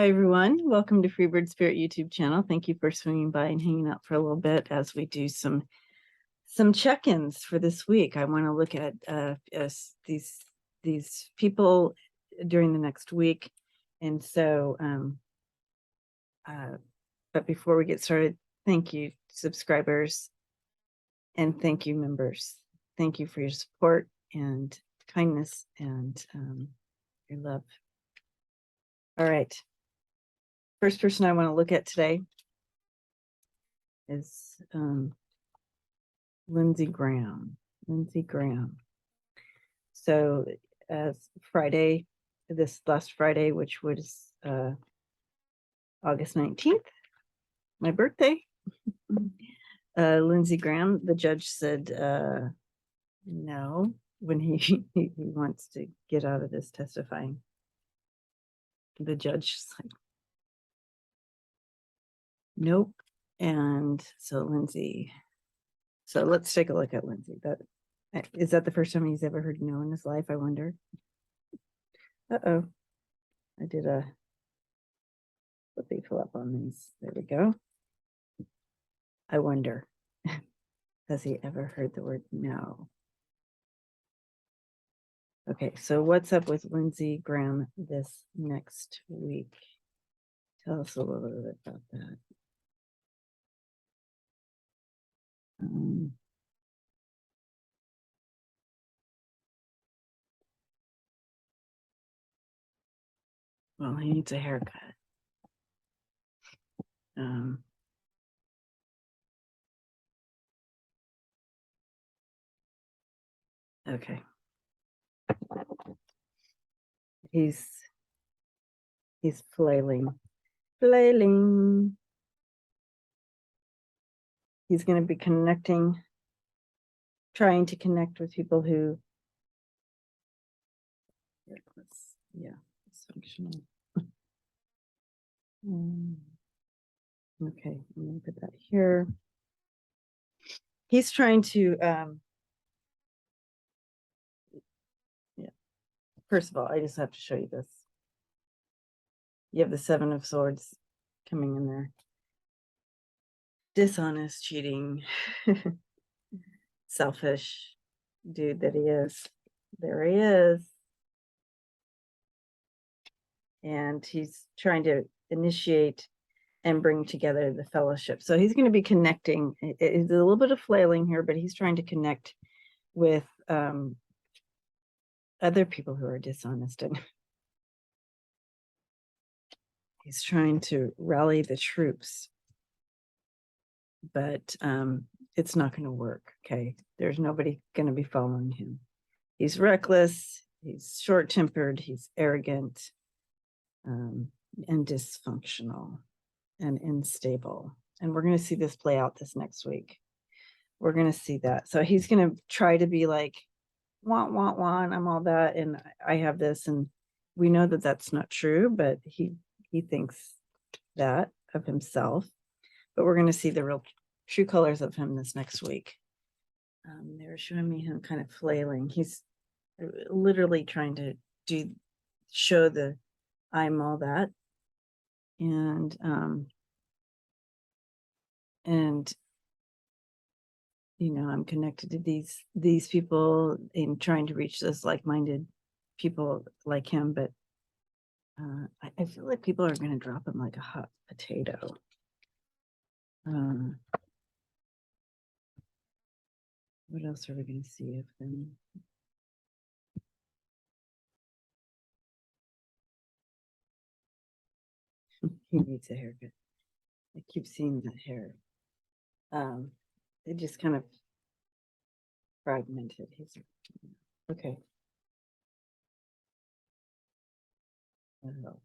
Hi, everyone. Welcome to Freebird Spirit YouTube channel. Thank you for swinging by and hanging out for a little bit as we do some check-ins for this week. I want to look at these people during the next week. And so, but before we get started, thank you, subscribers, and thank you, members. Thank you for your support and kindness and your love. All right. First person I want to look at today is Lindsey Graham. Lindsey Graham. So as Friday, this last Friday, which was August 19th, my birthday, Lindsey Graham, the judge said no when he wants to get out of this testifying. The judge is like, nope. And so Lindsey, so let's take a look at Lindsey. Is that the first time he's ever heard no in his life? I wonder. Uh-oh. I did what they fill up on these. There we go. I wonder, has he ever heard the word no? Okay, so what's up with Lindsey Graham this next week? Tell us a little bit about that. Well, he needs a haircut. Okay. He's flailing. He's going to be trying to connect with people who, dysfunctional. Okay, I'm going to put that here. He's trying to, first of all, I just have to show you this. You have the Seven of Swords coming in there. Dishonest, cheating, selfish dude that he is. There he is. And he's trying to initiate and bring together the fellowship. So he's going to be connecting. It's a little bit of flailing here, but he's trying to connect with other people who are dishonest. And he's trying to rally the troops. But it's not going to work, okay? There's nobody going to be following him. He's reckless, he's short-tempered, he's arrogant, and dysfunctional and unstable. And we're going to see this play out this next week. We're going to see that. So he's going to try to be like, want, I'm all that, and I have this, and we know that that's not true, but he thinks that of himself. But we're going to see the real true colors of him this next week. They were showing me him kind of flailing. He's literally trying to show the I'm all that. And you know, I'm connected to these people and trying to reach those like-minded people like him. But I feel like people are going to drop him like a hot potato. What else are we going to see of them? He needs a haircut. I keep seeing that hair. It just kind of fragmented. Okay. In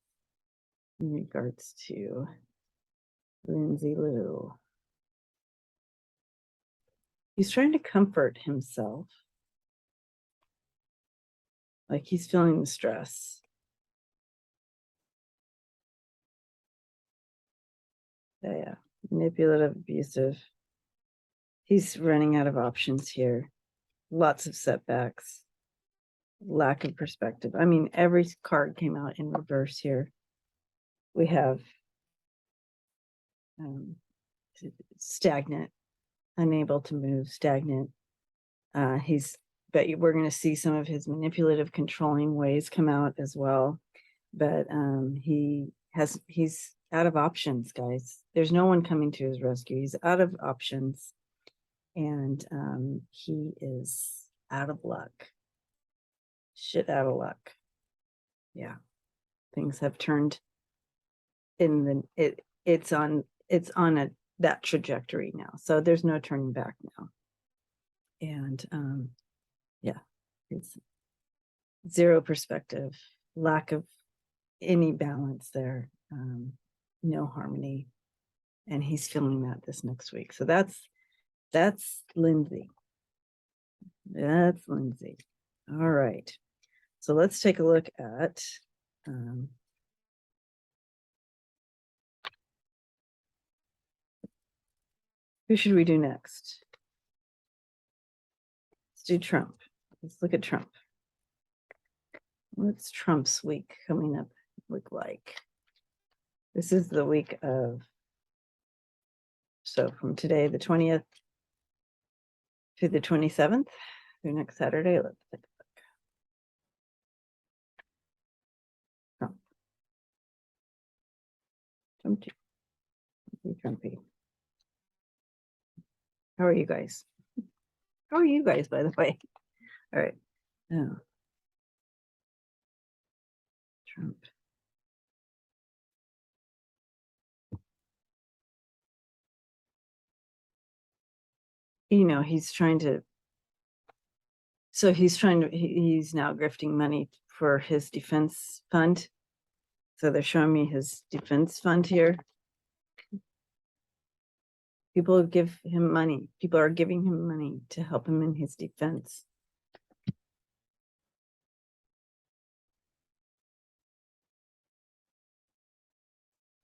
regards to Lindsey Lou, he's trying to comfort himself. Like he's feeling the stress. Yeah. Manipulative, abusive. He's running out of options here. Lots of setbacks. Lack of perspective. I mean, every card came out in reverse here. We have stagnant, unable to move, stagnant. But we're going to see some of his manipulative, controlling ways come out as well. But he's out of options, guys. There's no one coming to his rescue. He's out of options, and he is out of luck. Shit out of luck. Yeah, things have turned it's on that trajectory now. So there's no turning back now. And yeah, it's zero perspective, lack of any balance there, no harmony, and he's feeling that this next week. So that's Lindsey. That's Lindsey. All right. So let's take a look at who should we do next? Let's do Trump. Let's look at Trump. What's Trump's week coming up look like? This is the week of, so from today, the 20th to the 27th, through next Saturday. Let's take a look. Trump. Trumpy. How are you guys? How are you guys, by the way? All right. Oh. Trump. You know, he's trying to, he's now grifting money for his defense fund. So they're showing me his defense fund here. People give him money. People are giving him money to help him in his defense.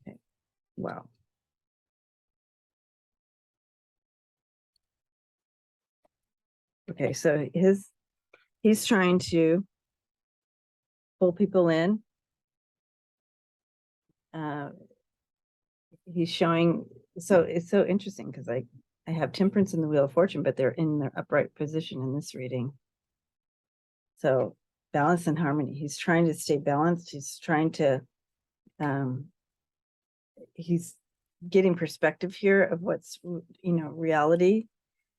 Okay. Wow. Okay, so he's trying to pull people in. He's showing, so it's so interesting because I have Temperance in the Wheel of Fortune, but they're in their upright position in this reading. So balance and harmony. He's trying to stay balanced. He's trying to, he's getting perspective here of what's, reality.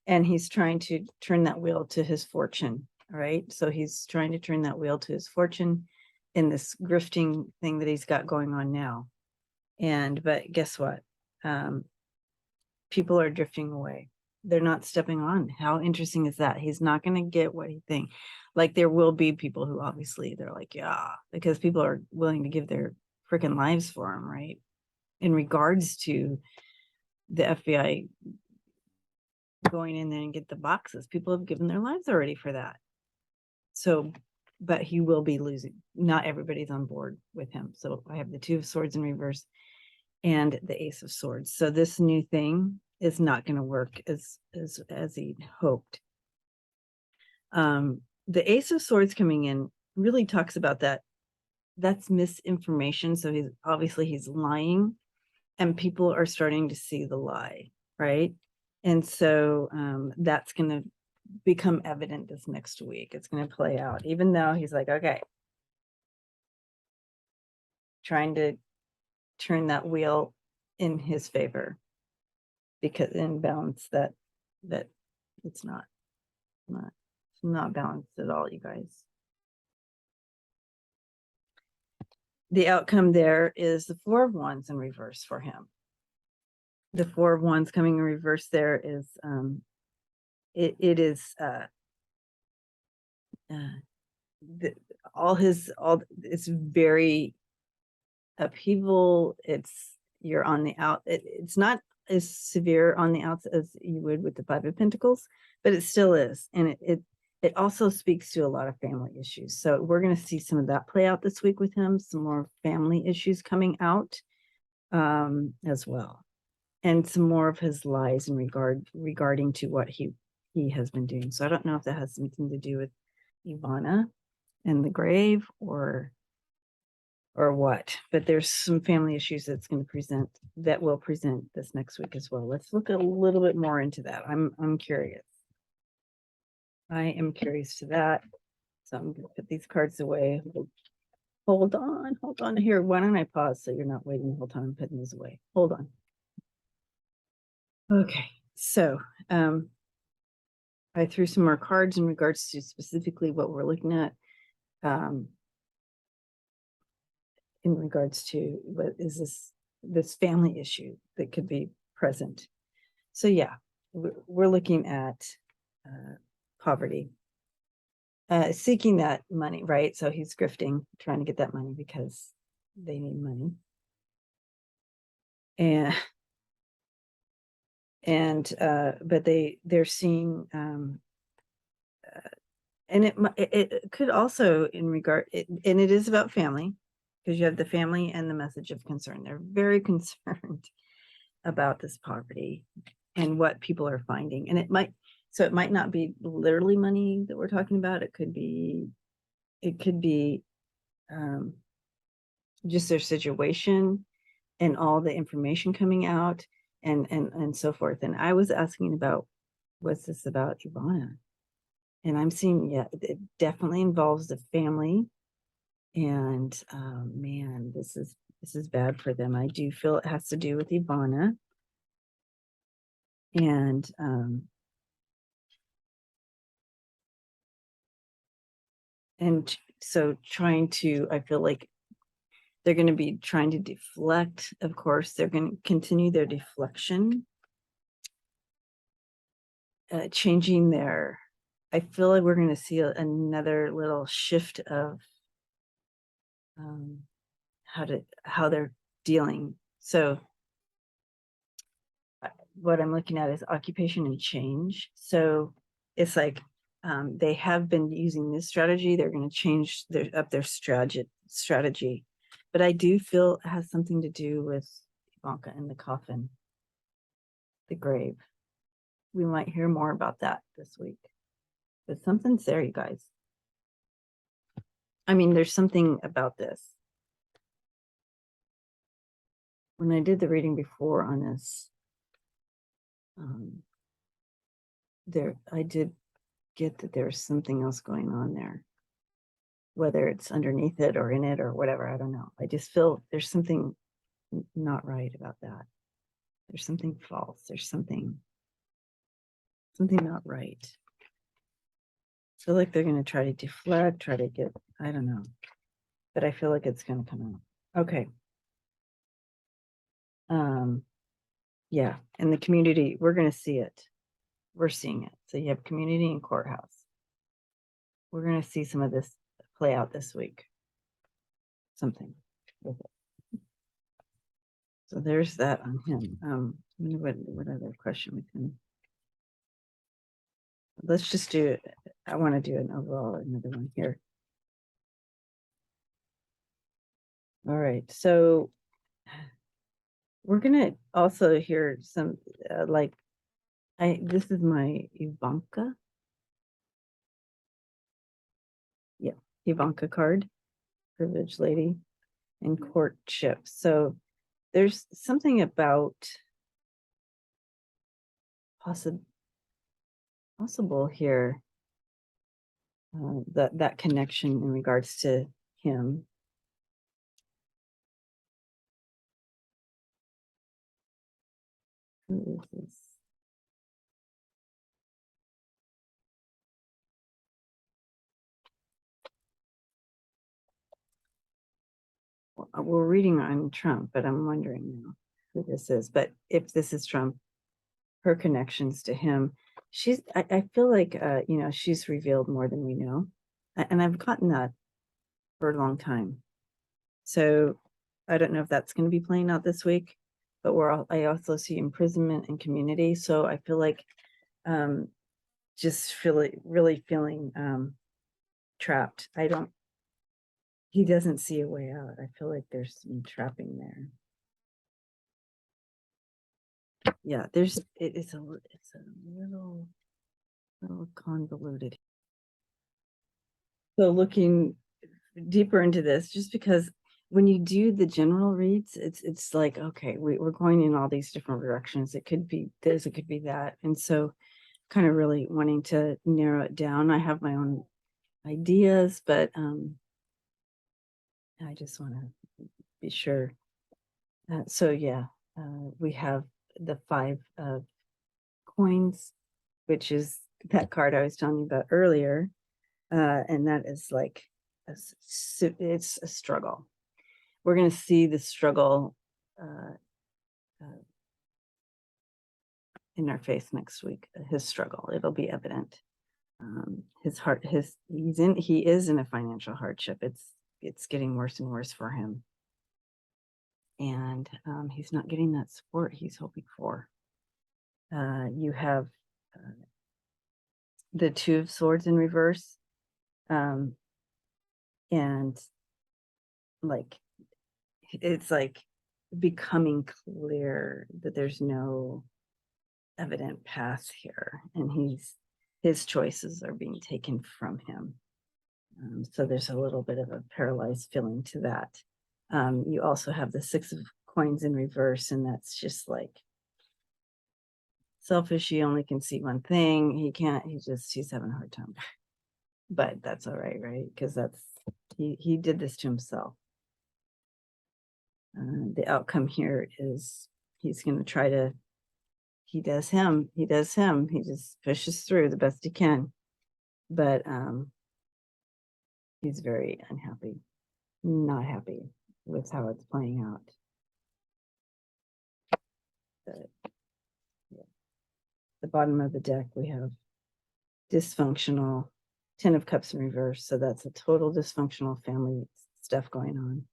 And he's trying to turn that wheel to his fortune. All right. So he's trying to turn that wheel to his fortune in this grifting thing that he's got going on now. But guess what? People are drifting away. They're not stepping on. How interesting is that? He's not going to get what he thinks. Like there will be people who obviously they're like, yeah, because people are willing to give their freaking lives for him, right? In regards to the FBI going in there and get the boxes, people have given their lives already for that. So, but he will be losing. Not everybody's on board with him. So I have the Two of Swords in reverse and the Ace of Swords. So this new thing is not going to work as he hoped. The Ace of Swords coming in really talks about that. That's misinformation. So he's lying, and people are starting to see the lie, right? And so that's going to become evident this next week. It's going to play out, even though he's like, okay, trying to turn that wheel in his favor, because in balance that it's not balanced at all, you guys. The outcome there is the Four of Wands in reverse for him. The Four of Wands coming in reverse there is it's very upheaval. You're on the out. It's not as severe on the outs as you would with the Five of Pentacles, but it still is, and it also speaks to a lot of family issues. So we're going to see some of that play out this week with him. Some more family issues coming out as well, and some more of his lies in regarding to what he has been doing. So I don't know if that has something to do with Ivana and the grave, or or what, but there's some family issues that will present this next week as well. Let's look a little bit more into that. I'm curious. I am curious to that. So I'm gonna put these cards away. Hold on here. Why don't I pause so you're not waiting the whole time I'm putting these away? Hold on. Okay, so I threw some more cards in regards to specifically what we're looking at. In regards to what is this family issue that could be present. So yeah, we're looking at poverty, seeking that money, right? So he's grifting, trying to get that money because they need money. But they're seeing and it could also in regard and it is about family, because you have the family and the message of concern. They're very concerned about this poverty and what people are finding. And it might not be literally money that we're talking about. It could be just their situation and all the information coming out and so forth. And I was asking about, was this about Ivana? And I'm seeing, yeah, it definitely involves the family. And man, this is bad for them. I do feel it has to do with Ivana. And so I feel like they're going to be trying to deflect. Of course, they're going to continue their deflection, changing their, I feel like we're going to see another little shift of how they're dealing. So what I'm looking at is occupation and change. So it's like they have been using this strategy. They're going to change their strategy. But I do feel it has something to do with Ivanka and the coffin, the grave. We might hear more about that this week. But something's there, you guys. I mean, there's something about this. When I did the reading before on this, I did get that there's something else going on there. Whether it's underneath it or in it or whatever, I don't know. I just feel there's something not right about that. There's something false. There's something not right. I feel like they're going to try to deflect, try to get, I don't know. But I feel like it's going to come out. Okay. Yeah. In the community, we're going to see it. We're seeing it. So you have community and courthouse. We're going to see some of this play out this week. Something with it. So there's that on him. What other question we can? Let's just do it. I want to do another one here. All right. So we're going to also hear some this is my Ivanka. Yeah. Ivanka card, privileged lady and courtship. So there's something about possible here, that connection in regards to him. Who is this? We're reading on Trump, but I'm wondering now who this is. But if this is Trump, her connections to him, I feel like she's revealed more than we know, and I've gotten that for a long time. So I don't know if that's going to be playing out this week, but I also see imprisonment and community. So I feel like just really feeling trapped. He doesn't see a way out. I feel like there's some trapping there. Yeah, it's a little convoluted. So looking deeper into this, just because when you do the general reads, it's like, okay, we're going in all these different directions. It could be this, it could be that. And so kind of really wanting to narrow it down. I have my own ideas, but I just want to be sure. So yeah, we have the 5 of coins, which is that card I was telling you about earlier. And that is like, it's a struggle. We're going to see the struggle in our face next week. His struggle, it'll be evident. His heart, he is in a financial hardship. It's getting worse and worse for him. And he's not getting that support he's hoping for. You have the 2 of Swords in reverse. And like, it's like becoming clear that there's no evident path here, and his choices are being taken from him. So there's a little bit of a paralyzed feeling to that. You also have the 6 of coins in reverse, and that's just like selfish. He only can see one thing. He's having a hard time. But that's all right, right? Because he did this to himself. The outcome here is he's going to try to, he does him, he just pushes through the best he can. But he's very unhappy, not happy with how it's playing out. The bottom of the deck, we have dysfunctional, 10 of Cups in reverse. So that's a total dysfunctional family stuff going on,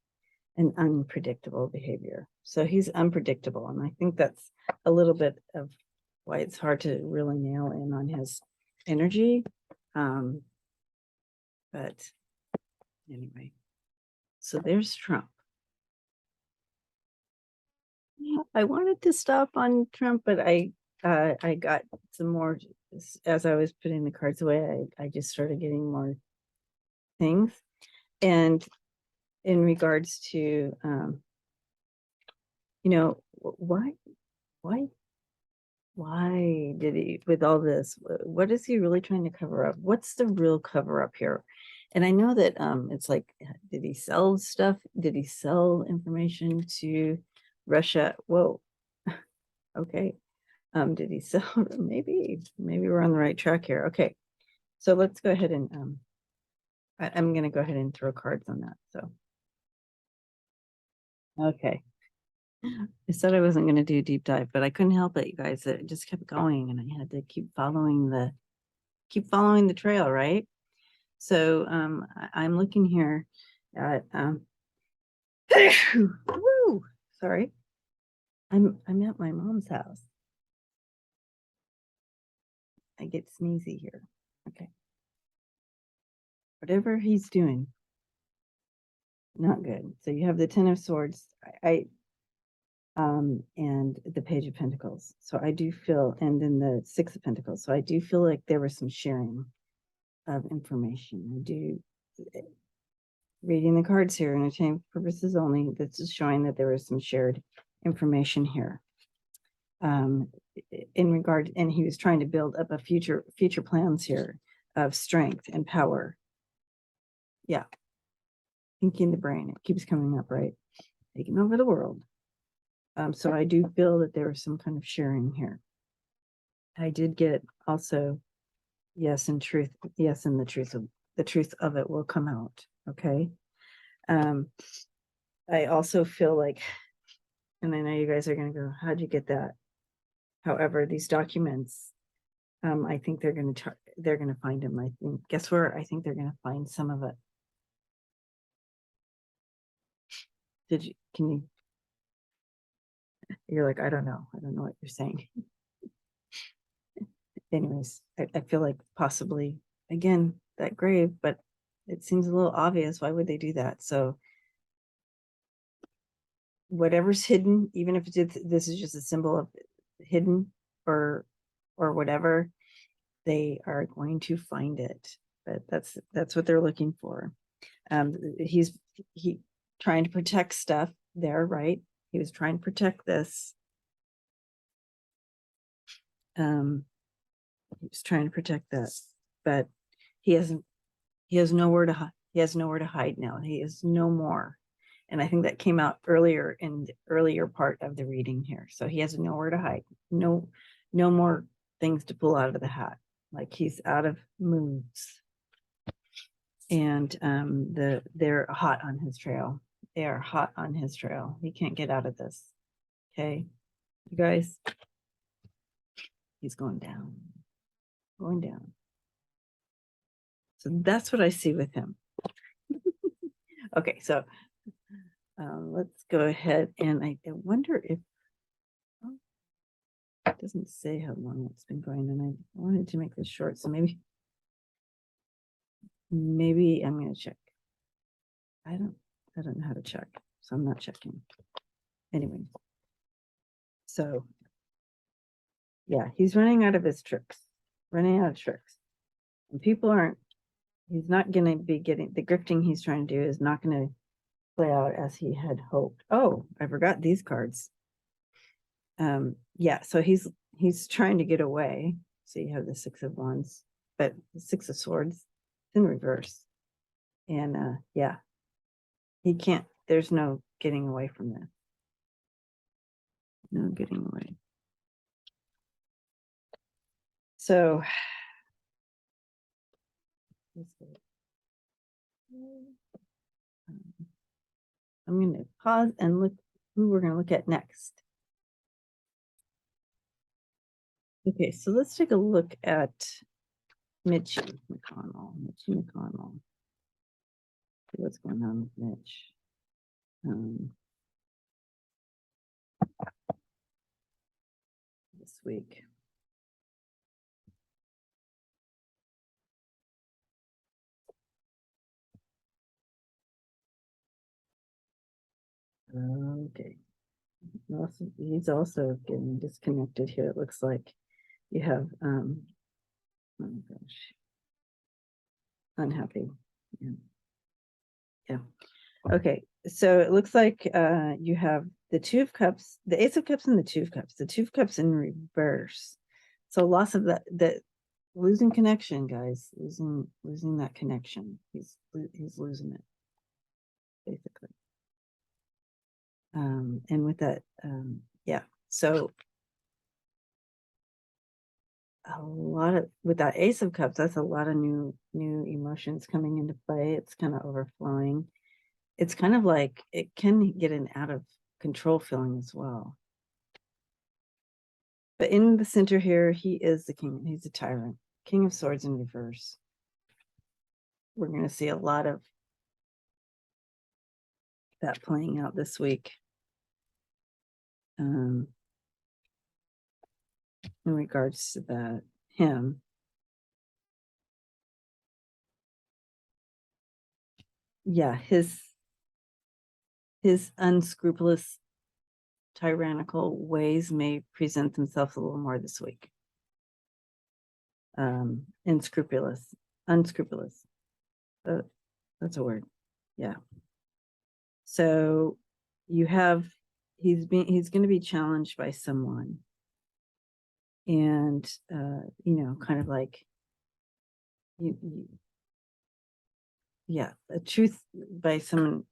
and unpredictable behavior. So he's unpredictable. And I think that's a little bit of why it's hard to really nail in on his energy. But anyway, so there's Trump. I wanted to stop on Trump, but I got some more as I was putting the cards away. I just started getting more things. And in regards to, why did he, with all this, what is he really trying to cover up? What's the real cover up here? And I know that it's like, did he sell stuff? Did he sell information to Russia? Whoa. Okay. Did he sell? Maybe we're on the right track here. Okay. So let's go ahead and I'm going to go ahead and throw cards on that. So, okay. I said I wasn't going to do a deep dive, but I couldn't help it, you guys. It just kept going, and I had to keep following the trail, right? So I'm looking here at woo, sorry. I'm at my mom's house. I get sneezy here. Okay. Whatever he's doing, not good. So you have the 10 of Swords. And the Page of Pentacles. So I do feel, and then the 6 of Pentacles. So I do feel like there was some sharing of information. I do, reading the cards here, entertainment purposes only, this is showing that there was some shared information here. In regard, and he was trying to build up a future plans here of strength and power. Yeah. Thinking the brain, it keeps coming up, right? Taking over the world. So I do feel that there was some kind of sharing here. I did get also, yes, and truth, yes, and the truth of it will come out. Okay. I also feel like, and I know you guys are going to go, how'd you get that? However, these documents, I think they're going to find them. I think, guess where? I think they're going to find some of it. You're like, I don't know what you're saying. Anyways, I feel like possibly, again, that grave, but it seems a little obvious. Why would they do that? So whatever's hidden, even if this is just a symbol of hidden or whatever, they are going to find it. But that's what they're looking for. trying to protect stuff there, right? He was trying to protect this. He was trying to protect that, but he has nowhere to hide. He has nowhere to hide now. He is no more. And I think that came out earlier in the earlier part of the reading here. So he has nowhere to hide. No more things to pull out of the hat. Like he's out of moods. And they're hot on his trail. They are hot on his trail. He can't get out of this. Okay, you guys. He's going down. Going down. So that's what I see with him. Okay, so let's go ahead, and I wonder if it doesn't say how long it's been going, and I wanted to make this short, so maybe I'm going to check. I don't know how to check, so I'm not checking. Anyway, so yeah, he's running out of his tricks, and people aren't. He's not going to be getting the grifting he's trying to do is not going to play out as he had hoped. Oh, I forgot these cards. Yeah, so he's trying to get away. So you have the Six of Wands, but the Six of Swords is in reverse. And yeah, he can't, there's no getting away from this. No getting away. So I'm going to pause and look who we're going to look at next. Okay, so let's take a look at Mitch McConnell. What's going on with Mitch? This week. Okay. He's also getting disconnected here. It looks like you have oh my gosh, unhappy. Yeah. Okay, so it looks like you have the Two of Cups, the Ace of Cups, and the Two of Cups. The Two of Cups in reverse. So loss of that losing connection, guys. Losing that connection. He's losing it, basically. And with that, yeah. So a lot of, with that Ace of Cups, that's a lot of new emotions coming into play. It's kind of overflowing. It's kind of like it can get an out of control feeling as well. But in the center here, he is the king. He's a tyrant. King of Swords in reverse. We're going to see a lot of that playing out this week. In regards to him. Yeah, his unscrupulous, tyrannical ways may present themselves a little more this week. Unscrupulous. That's a word. Yeah. So you have, he's going to be challenged by someone. And, kind of like, yeah, a truth by someone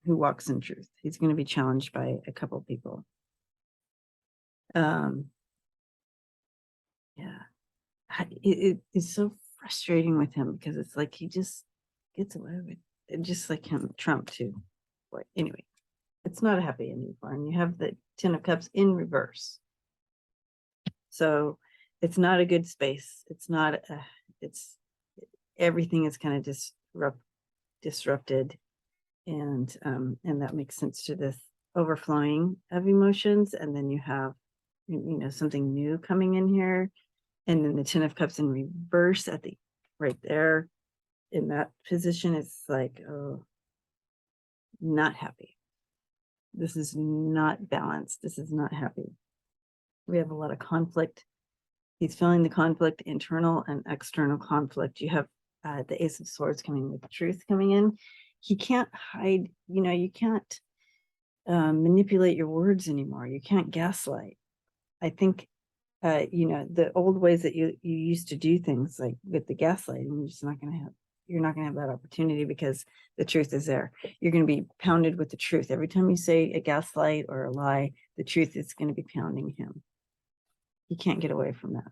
who walks in truth. He's going to be challenged by a couple of people. Yeah, it is so frustrating with him because it's like he just gets away with it, just like him, Trump too. But anyway, it's not a happy ending for him. You have the Ten of Cups in reverse, so it's not a good space. It's not. It's everything is kind of disrupted, and that makes sense to this overflowing of emotions. And then you have, something new coming in here, and then the Ten of Cups in reverse at the right there in that position. It's like, oh, not happy. This is not balanced. This is not happy. We have a lot of conflict. He's feeling the conflict, internal and external conflict. You have the Ace of Swords coming with truth coming in. he can't hide, you can't manipulate your words anymore. You can't gaslight. I think, the old ways that you used to do things, like with the gaslighting, you're not going to have that opportunity, because the truth is there. You're going to be pounded with the truth. Every time you say a gaslight or a lie, the truth is going to be pounding him. He can't get away from that.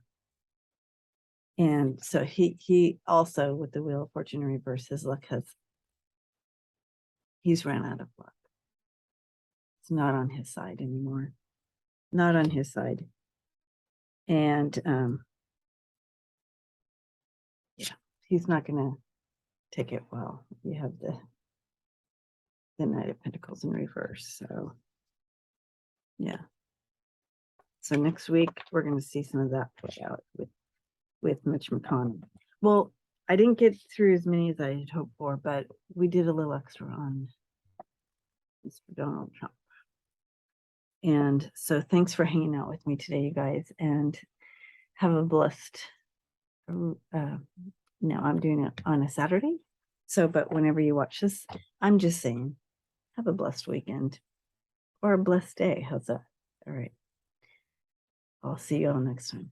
And so he also, with the Wheel of Fortune in reverse, his luck he's ran out of luck. It's not on his side anymore. Not on his side. And yeah, he's not gonna take it well. You have the Knight of Pentacles in reverse. So yeah. So next week we're gonna see some of that play out with Mitch McConnell. Well, I didn't get through as many as I had hoped for, but we did a little extra on Mr. Donald Trump. And so thanks for hanging out with me today, you guys, and have a blessed, now I'm doing it on a Saturday. So, but whenever you watch this, I'm just saying, have a blessed weekend or a blessed day. How's that? All right. I'll see you all next time.